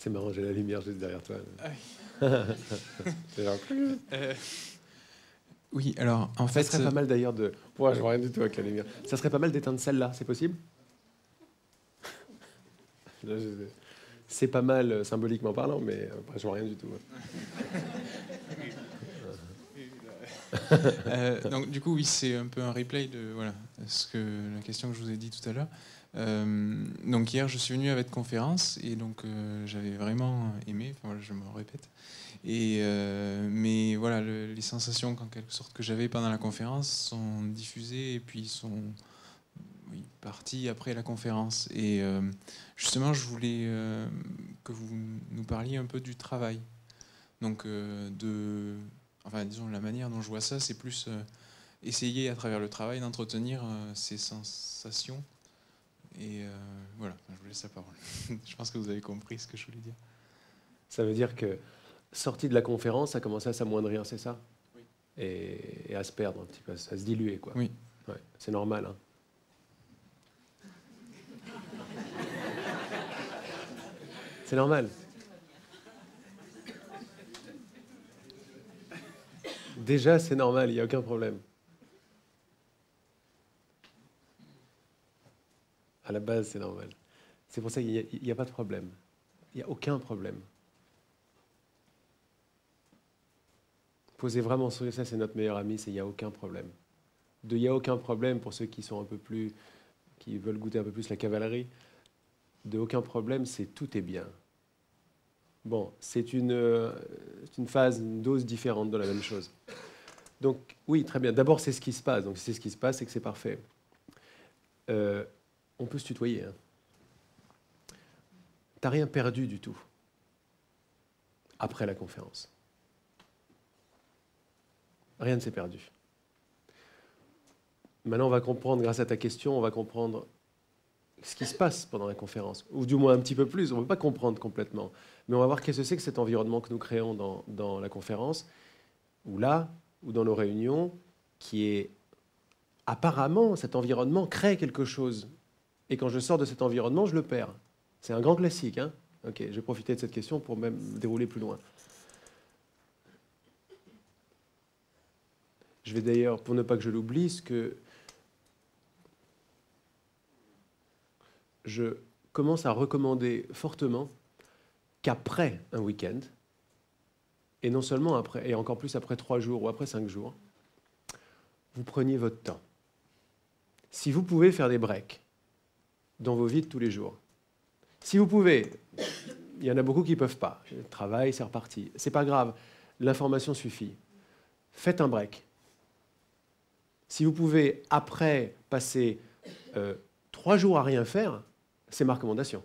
C'est marrant, j'ai la lumière juste derrière toi. Ah C'est genre... oui, alors en Ça fait, serait pas mal d'ailleurs de... Ouais, je vois rien du tout avec la lumière. Ça serait pas mal d'éteindre celle-là, c'est possible? Là, c'est pas mal symboliquement parlant, mais après, je vois rien du tout. donc du coup, oui, c'est un peu un replay de voilà, la question que je vous ai dit tout à l'heure. Donc hier, je suis venu à votre conférence et donc j'avais vraiment aimé. Enfin, voilà, je me répète. Et mais voilà, les sensations, en quelque sorte, que j'avais pendant la conférence sont diffusées et puis sont parties après la conférence. Et justement, je voulais que vous nous parliez un peu du travail. Donc enfin, disons, la manière dont je vois ça, c'est plus essayer à travers le travail d'entretenir ces sensations. Et voilà, je vous laisse la parole. Je pense que vous avez compris ce que je voulais dire. Ça veut dire que, sorti de la conférence, ça commençait à s'amoindrir, c'est ça? Oui. Et à se perdre un petit peu, à se diluer, quoi. Oui. Ouais, c'est normal, hein. C'est normal. Déjà, c'est normal, il n'y a aucun problème. À la base, c'est normal. C'est pour ça qu'il n'y a pas de problème. Il n'y a aucun problème. Posez vraiment sur ça, c'est notre meilleur ami, c'est il n'y a aucun problème. Il n'y a aucun problème pour ceux qui sont un peu plus, qui veulent goûter un peu plus la cavalerie. De aucun problème, c'est tout est bien. Bon, c'est une phase, une dose différente de la même chose. Donc, oui, très bien. D'abord, c'est ce qui se passe. Donc, si c'est ce qui se passe, c'est que c'est parfait. On peut se tutoyer. Hein. T'as rien perdu du tout après la conférence. Rien ne s'est perdu. Maintenant, on va comprendre, grâce à ta question, on va comprendre ce qui se passe pendant la conférence, ou du moins un petit peu plus. On ne peut pas comprendre complètement, mais on va voir qu'est-ce que c'est que cet environnement que nous créons dans la conférence, ou là, ou dans nos réunions, qui est apparemment, cet environnement crée quelque chose. Et quand je sors de cet environnement, je le perds. C'est un grand classique. Hein. Ok, je vais profiter de cette question pour même dérouler plus loin. Je vais d'ailleurs, pour ne pas que je l'oublie, ce que je commence à recommander fortement qu'après un week-end, et non seulement après, et encore plus après 3 jours ou après 5 jours, vous preniez votre temps. Si vous pouvez faire des breaks dans vos vies de tous les jours, si vous pouvez, il y en a beaucoup qui ne peuvent pas. Le travail, c'est reparti. C'est pas grave, l'information suffit. Faites un break. Si vous pouvez, après, passer 3 jours à rien faire, c'est ma recommandation.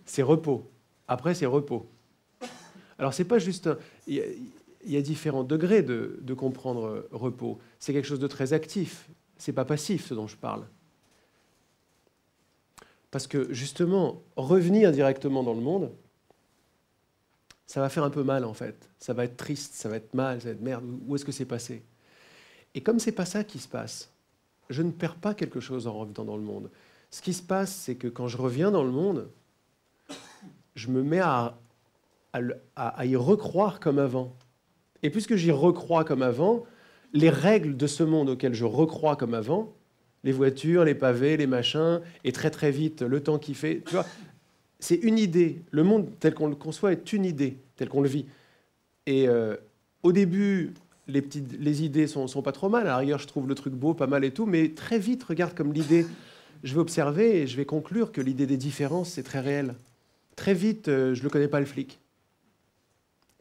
C'est repos. Après, c'est repos. Alors, c'est pas juste... Il y a différents degrés de comprendre repos. C'est quelque chose de très actif. C'est pas passif, ce dont je parle. Parce que, justement, revenir directement dans le monde, ça va faire un peu mal, en fait. Ça va être triste, ça va être mal, ça va être merde. Où est-ce que c'est passé? Et comme c'est pas ça qui se passe, je ne perds pas quelque chose en revenant dans le monde. Ce qui se passe, c'est que quand je reviens dans le monde, je me mets à y recroire comme avant. Et puisque j'y recrois comme avant, les règles de ce monde auquel je recrois comme avant, les voitures, les pavés, les machins, et très très vite, le temps qui fait, tu vois, c'est une idée. Le monde tel qu'on le conçoit est une idée, tel qu'on le vit. Et au début, les idées sont pas trop mal. À la rigueur, je trouve le truc beau, pas mal et tout, mais très vite, regarde comme l'idée, je vais observer et je vais conclure que l'idée des différences, c'est très réel. Très vite, je ne le connais pas le flic.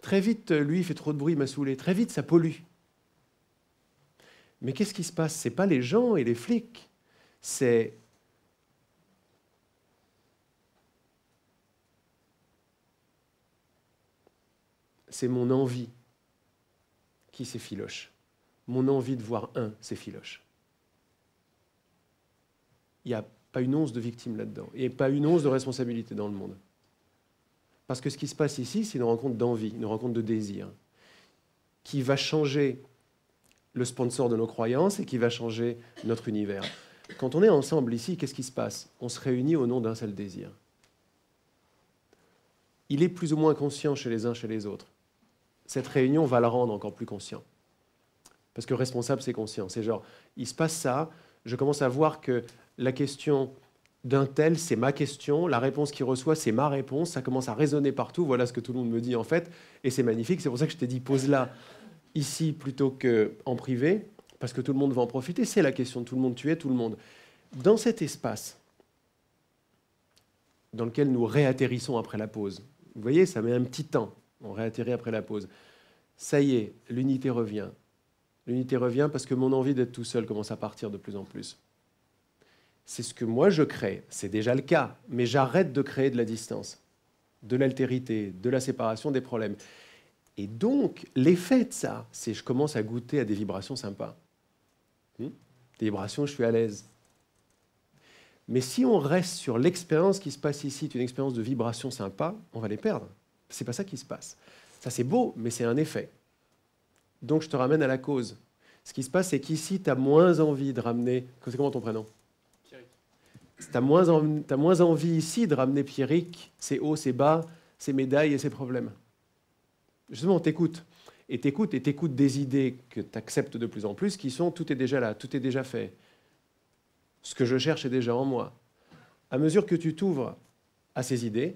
Très vite, lui, il fait trop de bruit, il m'a saoulé. Très vite, ça pollue. Mais qu'est-ce qui se passe? Ce n'est pas les gens et les flics. C'est mon envie qui s'effiloche. Mon envie de voir s'effiloche. Il n'y a pas une once de victime là-dedans. Et pas une once de responsabilité dans le monde. Parce que ce qui se passe ici, c'est une rencontre d'envie, une rencontre de désir, qui va changer le sponsor de nos croyances et qui va changer notre univers. quand on est ensemble ici, qu'est-ce qui se passe? On se réunit au nom d'un seul désir. Il est plus ou moins conscient chez les uns, chez les autres. Cette réunion va le rendre encore plus conscient. Parce que responsable, c'est conscient. C'est genre, il se passe ça, je commence à voir que la question d'un tel, c'est ma question, la réponse qu'il reçoit, c'est ma réponse, ça commence à résonner partout, voilà ce que tout le monde me dit en fait, et c'est magnifique, c'est pour ça que je t'ai dit pose-la ici plutôt qu'en privé, parce que tout le monde va en profiter, c'est la question de tout le monde, tu es tout le monde. Dans cet espace dans lequel nous réatterrissons après la pause, vous voyez, ça met un petit temps, on réatterrit après la pause, ça y est, l'unité revient. L'unité revient parce que mon envie d'être tout seul commence à partir de plus en plus. C'est ce que moi je crée, c'est déjà le cas, mais j'arrête de créer de la distance, de l'altérité, de la séparation des problèmes. Et donc, l'effet de ça, c'est que je commence à goûter à des vibrations sympas. Des vibrations, je suis à l'aise. Mais si on reste sur l'expérience qui se passe ici, une expérience de vibrations sympas, on va les perdre. C'est pas ça qui se passe. Ça c'est beau, mais c'est un effet. Donc je te ramène à la cause. Ce qui se passe, c'est qu'ici, tu as moins envie de ramener... C'est comment ton prénom? Tu as moins envie ici de ramener Pierrick, ses hauts, ses bas, ses médailles et ses problèmes. Justement, t'écoutes. Et t'écoutes des idées que tu acceptes de plus en plus, qui sont tout est déjà là, tout est déjà fait. Ce que je cherche est déjà en moi. À mesure que tu t'ouvres à ces idées,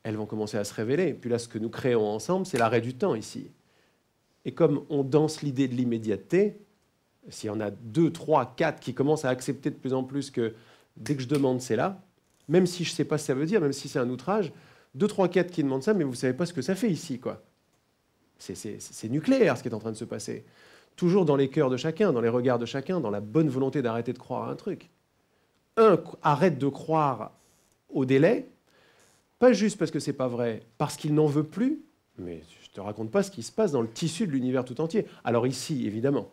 elles vont commencer à se révéler. Puis là, ce que nous créons ensemble, c'est l'arrêt du temps ici. Et comme on danse l'idée de l'immédiateté, s'il y en a 2, 3, 4 qui commencent à accepter de plus en plus que dès que je demande, c'est là, même si je ne sais pas ce que ça veut dire, même si c'est un outrage, 2, 3, 4 qui demandent ça, mais vous ne savez pas ce que ça fait ici, quoi. C'est nucléaire ce qui est en train de se passer. Toujours dans les cœurs de chacun, dans les regards de chacun, dans la bonne volonté d'arrêter de croire à un truc. Arrête de croire au délai, pas juste parce que c'est pas vrai, parce qu'il n'en veut plus, mais je ne te raconte pas ce qui se passe dans le tissu de l'univers tout entier. Alors ici, évidemment.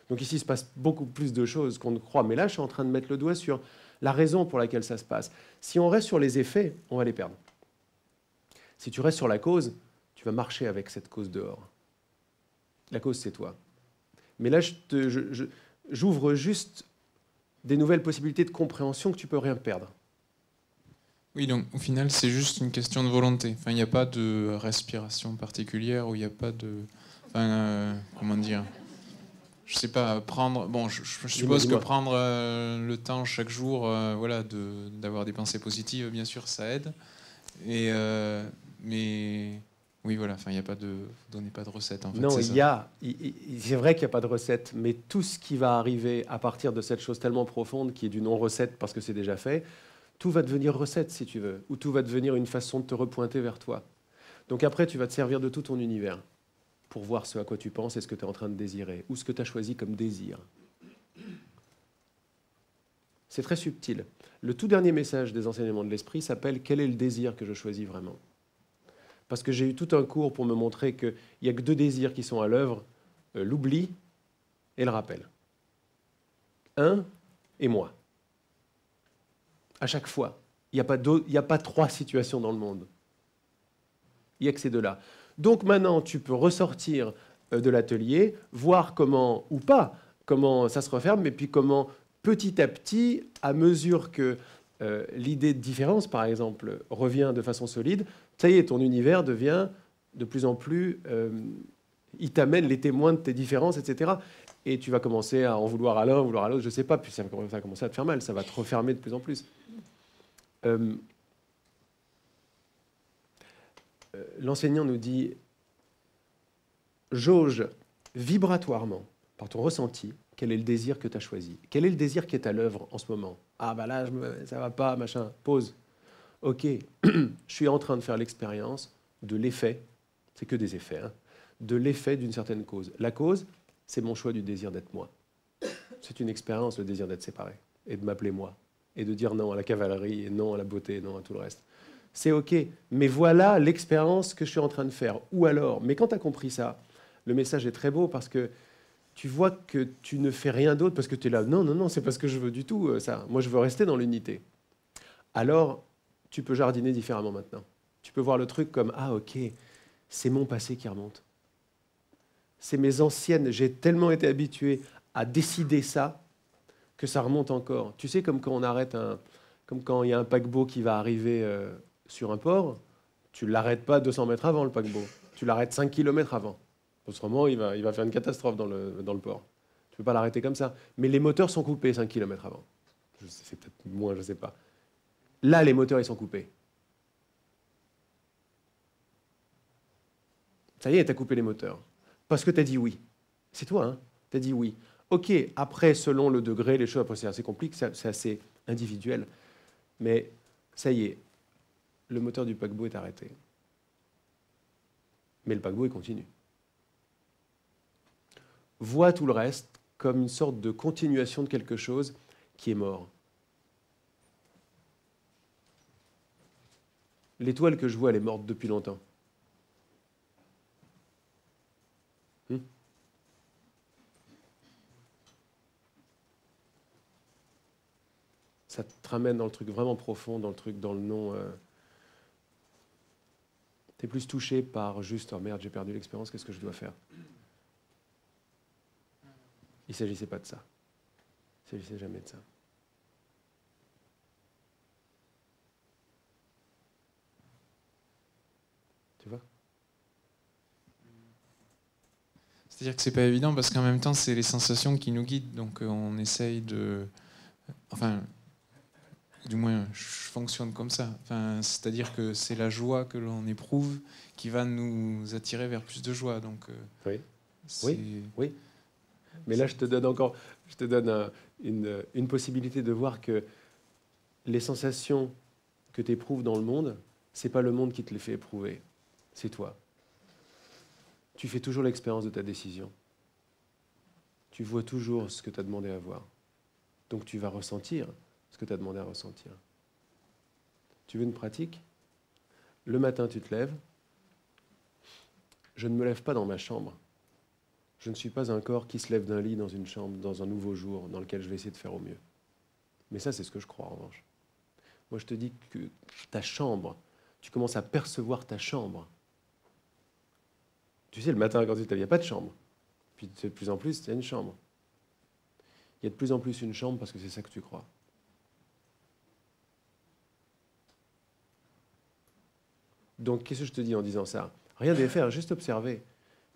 Donc ici, il se passe beaucoup plus de choses qu'on ne croit. Mais là, je suis en train de mettre le doigt sur la raison pour laquelle ça se passe. Si on reste sur les effets, on va les perdre. Si tu restes sur la cause, tu vas marcher avec cette cause dehors. La cause, c'est toi. Mais là, j'ouvre juste des nouvelles possibilités de compréhension que tu ne peux rien perdre. Oui, donc au final, c'est juste une question de volonté. Enfin, il n'y a pas de respiration particulière ou il n'y a pas de... comment dire? Je sais pas, prendre... Bon, je suppose que prendre le temps chaque jour voilà, d'avoir des pensées positives, bien sûr, ça aide. Et, mais... Oui, voilà, enfin, il n'y a pas de... Vous donnez pas de recette, en fait. Non, c'est vrai qu'il n'y a pas de recette, mais tout ce qui va arriver à partir de cette chose tellement profonde qui est du non-recette parce que c'est déjà fait, tout va devenir recette, si tu veux, ou tout va devenir une façon de te repointer vers toi. Donc après, tu vas te servir de tout ton univers pour voir ce à quoi tu penses et ce que tu es en train de désirer, ou ce que tu as choisi comme désir. C'est très subtil. Le tout dernier message des enseignements de l'esprit s'appelle « Quel est le désir que je choisis vraiment ?» Parce que j'ai eu tout un cours pour me montrer qu'il n'y a que 2 désirs qui sont à l'œuvre, l'oubli et le rappel. Un et moi. À chaque fois. Il n'y a pas 3 situations dans le monde. Il n'y a que ces 2-là. Donc maintenant, tu peux ressortir de l'atelier, voir comment, ou pas, comment ça se referme, mais puis comment, petit à petit, à mesure que l'idée de différence, par exemple, revient de façon solide, ça y est, ton univers devient de plus en plus... il t'amène les témoins de tes différences, etc. Et tu vas commencer à en vouloir à l'un, vouloir à l'autre, je ne sais pas, puis ça va commencer à te faire mal, ça va te refermer de plus en plus. L'enseignant nous dit, jauge vibratoirement, par ton ressenti, quel est le désir que tu as choisi. Quel est le désir qui est à l'œuvre en ce moment? Ah bah là, ça va pas, machin, pause. Ok, je suis en train de faire l'expérience de l'effet, c'est que des effets, hein, de l'effet d'une certaine cause. La cause, c'est mon choix du désir d'être moi. C'est une expérience, le désir d'être séparé, et de m'appeler moi, et de dire non à la cavalerie, et non à la beauté, et non à tout le reste. C'est ok, mais voilà l'expérience que je suis en train de faire. Ou alors, mais quand tu as compris ça, le message est très beau parce que tu vois que tu ne fais rien d'autre parce que tu es là. Non, non, non, c'est pas ce que je veux du tout, ça. Moi, je veux rester dans l'unité. Alors, tu peux jardiner différemment maintenant. Tu peux voir le truc comme « Ah, ok, c'est mon passé qui remonte. C'est mes anciennes, j'ai tellement été habitué à décider ça que ça remonte encore. Tu sais, comme quand comme quand il y a un paquebot qui va arriver sur un port, tu ne l'arrêtes pas 200 mètres avant le paquebot, tu l'arrêtes 5 kilomètres avant. Autrement, il va faire une catastrophe dans le port. Tu ne peux pas l'arrêter comme ça. Mais les moteurs sont coupés 5 kilomètres avant. C'est peut-être moins, je ne sais pas. Là, les moteurs, ils sont coupés. Ça y est, tu as coupé les moteurs. Parce que tu as dit oui. C'est toi, hein? Tu as dit oui. OK, après, selon le degré, les choses, après, c'est assez compliqué, c'est assez individuel. Mais ça y est, le moteur du paquebot est arrêté. Mais le paquebot, il continue. Vois tout le reste comme une sorte de continuation de quelque chose qui est mort. L'étoile que je vois, elle est morte depuis longtemps. Ça te ramène dans le truc vraiment profond, dans le truc, dans le non. Tu es plus touché par juste, oh merde, j'ai perdu l'expérience, qu'est-ce que je dois faire? Il ne s'agissait pas de ça. Il ne s'agissait jamais de ça. Tu vois? C'est-à-dire que c'est pas évident parce qu'en même temps, c'est les sensations qui nous guident. Donc on essaye de... Enfin, du moins, je fonctionne comme ça. Enfin, c'est-à-dire que c'est la joie que l'on éprouve qui va nous attirer vers plus de joie. Donc, oui. Oui. Mais là, je te donne une possibilité de voir que les sensations que tu éprouves dans le monde, c'est pas le monde qui te les fait éprouver, c'est toi. Tu fais toujours l'expérience de ta décision. Tu vois toujours ce que tu as demandé à voir. Donc tu vas ressentir ce que tu as demandé à ressentir. Tu veux une pratique? Le matin, tu te lèves. Je ne me lève pas dans ma chambre. Je ne suis pas un corps qui se lève d'un lit dans une chambre, dans un nouveau jour, dans lequel je vais essayer de faire au mieux. Mais ça, c'est ce que je crois, en revanche. Moi, je te dis que ta chambre, tu commences à percevoir ta chambre. Tu sais, le matin, quand tu te lèves, il n'y a pas de chambre. Puis de plus en plus, il y a une chambre. Il y a de plus en plus une chambre parce que c'est ça que tu crois. Donc, qu'est-ce que je te dis en disant ça? Rien à faire, juste observer.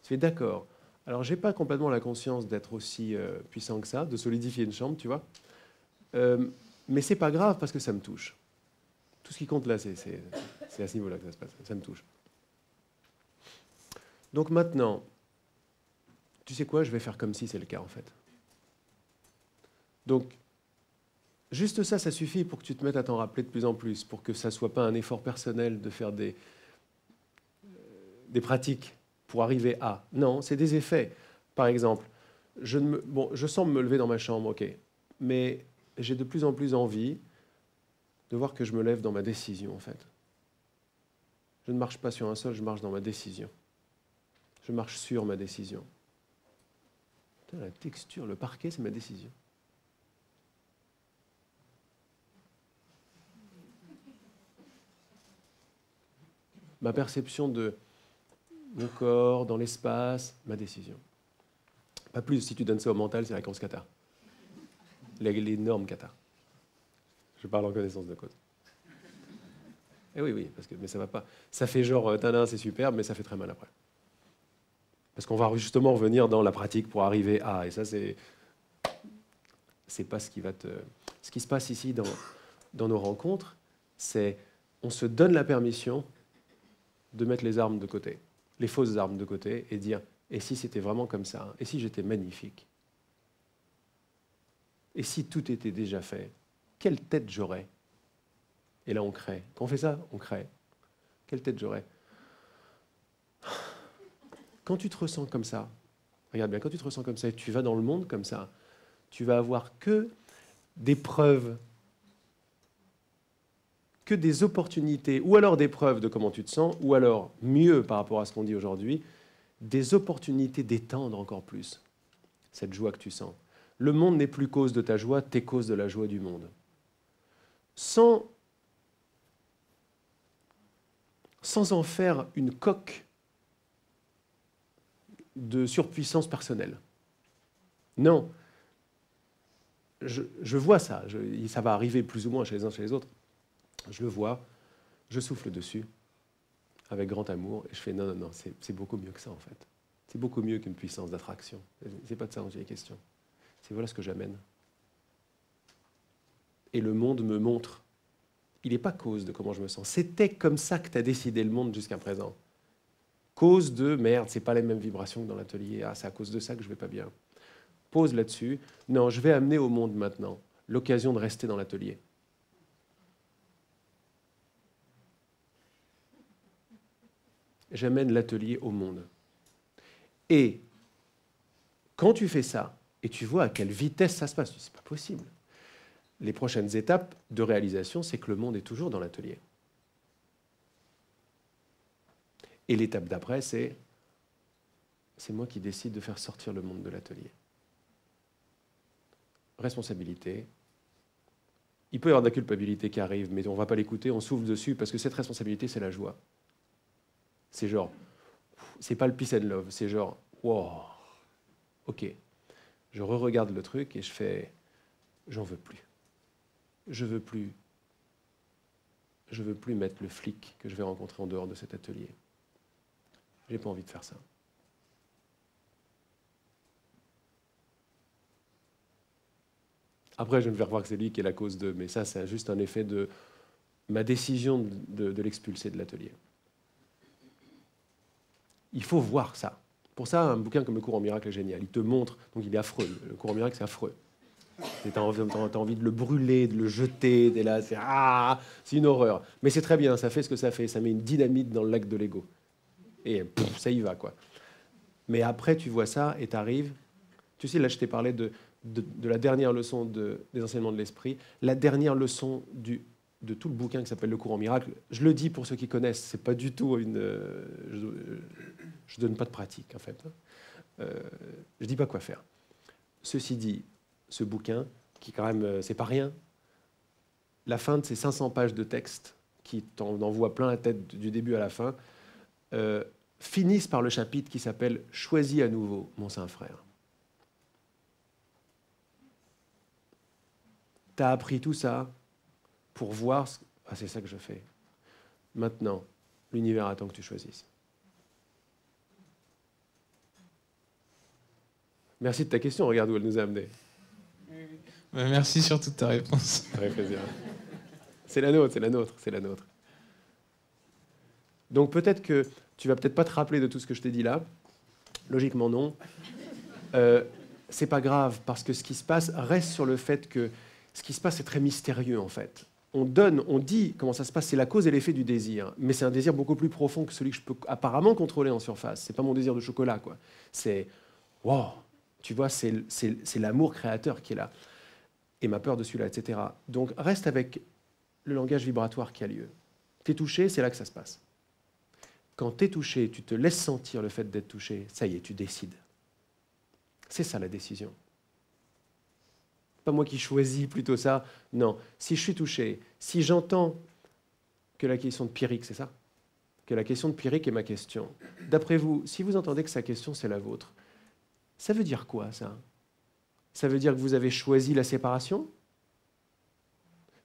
Tu fais d'accord. Alors, je n'ai pas complètement la conscience d'être aussi puissant que ça, de solidifier une chambre, tu vois. Mais c'est pas grave parce que ça me touche. Tout ce qui compte là, c'est à ce niveau-là que ça se passe. Ça me touche. Donc maintenant, tu sais quoi? Je vais faire comme si c'est le cas, en fait. Donc, juste ça, ça suffit pour que tu te mettes à t'en rappeler de plus en plus, pour que ça ne soit pas un effort personnel de faire des pratiques pour arriver à. Non, c'est des effets. Par exemple, je sens me lever dans ma chambre, ok, mais j'ai de plus en plus envie de voir que je me lève dans ma décision, en fait. Je ne marche pas sur un sol, je marche dans ma décision. Je marche sur ma décision. Putain, la texture, le parquet, c'est ma décision. Ma perception de mon corps, dans l'espace, ma décision. Pas plus, si tu donnes ça au mental, c'est la réponse cata. L'énorme cata. Je parle en connaissance de cause. Eh oui, mais ça va pas. Ça fait genre, tadin, c'est superbe, mais ça fait très mal après. Parce qu'on va justement revenir dans la pratique pour arriver à. Et ça, c'est pas ce qui va te. Ce qui se passe ici dans nos rencontres, c'est on se donne la permission de mettre les armes de côté, les fausses armes de côté, et dire et si c'était vraiment comme ça, et si j'étais magnifique, et si tout était déjà fait, quelle tête j'aurais? Et là, on crée. Quand on fait ça, on crée. Quelle tête j'aurais? Quand tu te ressens comme ça, regarde bien, quand tu te ressens comme ça et tu vas dans le monde comme ça, tu vas avoir que des preuves, que des opportunités, ou alors des preuves de comment tu te sens, ou alors, mieux par rapport à ce qu'on dit aujourd'hui, des opportunités d'étendre encore plus cette joie que tu sens. Le monde n'est plus cause de ta joie, t'es cause de la joie du monde. Sans en faire une coque de surpuissance personnelle. Non. je vois ça. Ça va arriver plus ou moins chez les uns, chez les autres. Je le vois, je souffle dessus avec grand amour et je fais non, c'est beaucoup mieux que ça en fait. C'est beaucoup mieux qu'une puissance d'attraction. C'est pas de ça dont il est question. C'est voilà ce que j'amène. Et le monde me montre. Il n'est pas cause de comment je me sens. C'était comme ça que tu as décidé le monde jusqu'à présent. Cause de merde, c'est pas les mêmes vibrations que dans l'atelier. Ah, c'est à cause de ça que je vais pas bien. Pause là-dessus. Non, je vais amener au monde maintenant l'occasion de rester dans l'atelier. J'amène l'atelier au monde. Et quand tu fais ça, et tu vois à quelle vitesse ça se passe, c'est pas possible. Les prochaines étapes de réalisation, c'est que le monde est toujours dans l'atelier. Et l'étape d'après, c'est moi qui décide de faire sortir le monde de l'atelier. Responsabilité. Il peut y avoir de la culpabilité qui arrive, mais on ne va pas l'écouter, on souffle dessus, parce que cette responsabilité, c'est la joie. C'est genre, c'est pas le peace and love, c'est genre, wow, ok. Je re-regarde le truc et je fais, j'en veux plus. Je veux plus mettre le flic que je vais rencontrer en dehors de cet atelier. J'ai pas envie de faire ça. Après, je vais me faire croire que c'est lui qui est la cause de, mais ça, c'est juste un effet de ma décision de l'expulser de l'atelier. Il faut voir ça. Pour ça, un bouquin comme Le cours en miracle est génial. Il te montre, donc il est affreux. Le cours en miracle, c'est affreux. Tu as envie de le brûler, de le jeter, c'est une horreur. Mais c'est très bien, ça fait ce que ça fait. Ça met une dynamite dans le lac de l'ego. Et ça y va, quoi. Mais après, tu vois ça et tu arrives. Tu sais, là, je t'ai parlé de la dernière leçon des enseignements de l'esprit, la dernière leçon de tout le bouquin qui s'appelle Le cours en miracle. Je le dis pour ceux qui connaissent, c'est pas du tout une... je donne pas de pratique, en fait. Je dis pas quoi faire. Ceci dit, ce bouquin, qui quand même, c'est pas rien, la fin de ces 500 pages de texte, qui t'en envoie plein la tête du début à la fin, finissent par le chapitre qui s'appelle « Choisis à nouveau, mon saint frère ». Tu as appris tout ça pour voir... Ah, c'est ça que je fais. Maintenant, l'univers attend que tu choisisses. Merci de ta question, regarde où elle nous a amenés. Merci surtout de ta réponse. Avec plaisir. C'est la nôtre, c'est la nôtre, c'est la nôtre. Donc peut-être que tu vas peut-être pas te rappeler de tout ce que je t'ai dit là. Logiquement non. C'est pas grave, parce que ce qui se passe reste sur le fait que ce qui se passe est très mystérieux en fait. On dit comment ça se passe, c'est la cause et l'effet du désir, mais c'est un désir beaucoup plus profond que celui que je peux apparemment contrôler en surface. C'est pas mon désir de chocolat, quoi. C'est wow, tu vois, c'est l'amour créateur qui est là et ma peur de celui-là, etc. Donc reste avec le langage vibratoire qui a lieu. T'es touché, c'est là que ça se passe. Quand t'es touché, tu te laisses sentir le fait d'être touché, ça y est, tu décides. C'est ça la décision. Pas moi qui choisis plutôt ça. Non, si je suis touché, si j'entends que la question de Pierrick, c'est ça ? Que la question de Pierrick est ma question. D'après vous, si vous entendez que sa question c'est la vôtre, ça veut dire quoi ça ? Ça veut dire que vous avez choisi la séparation ?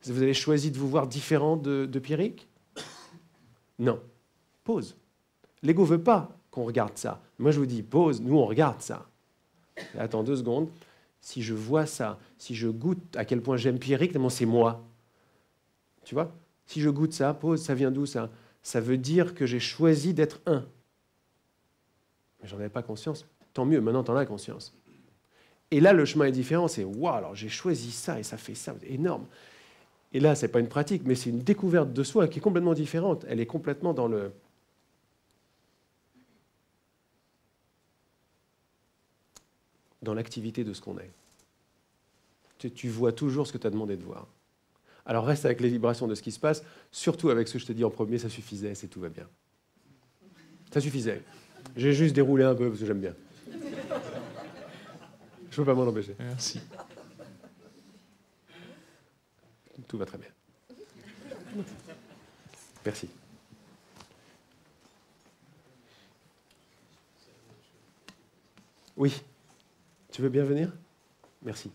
Vous avez choisi de vous voir différent de Pierrick ? Non. Pause. L'ego ne veut pas qu'on regarde ça. Moi, je vous dis, pause, nous, on regarde ça. Et attends 2 secondes. Si je vois ça, si je goûte à quel point j'aime Pierrick, c'est moi. Tu vois ? Si je goûte ça, pause, ça vient d'où ça ? Ça veut dire que j'ai choisi d'être un. Mais j'en avais pas conscience. Tant mieux, maintenant, tu en as conscience. Et là, le chemin est différent. C'est, waouh, alors j'ai choisi ça et ça fait ça. C'est énorme. Et là, ce n'est pas une pratique, mais c'est une découverte de soi qui est complètement différente. Elle est complètement dans l'activité de ce qu'on est. Tu vois toujours ce que tu as demandé de voir. Alors reste avec les vibrations de ce qui se passe, surtout avec ce que je t'ai dit en premier, ça suffisait, tout va bien. Ça suffisait. J'ai juste déroulé un peu parce que j'aime bien. Je ne peux pas m'en empêcher. Merci. Tout va très bien. Merci. Oui. Tu veux bien venir ? Merci.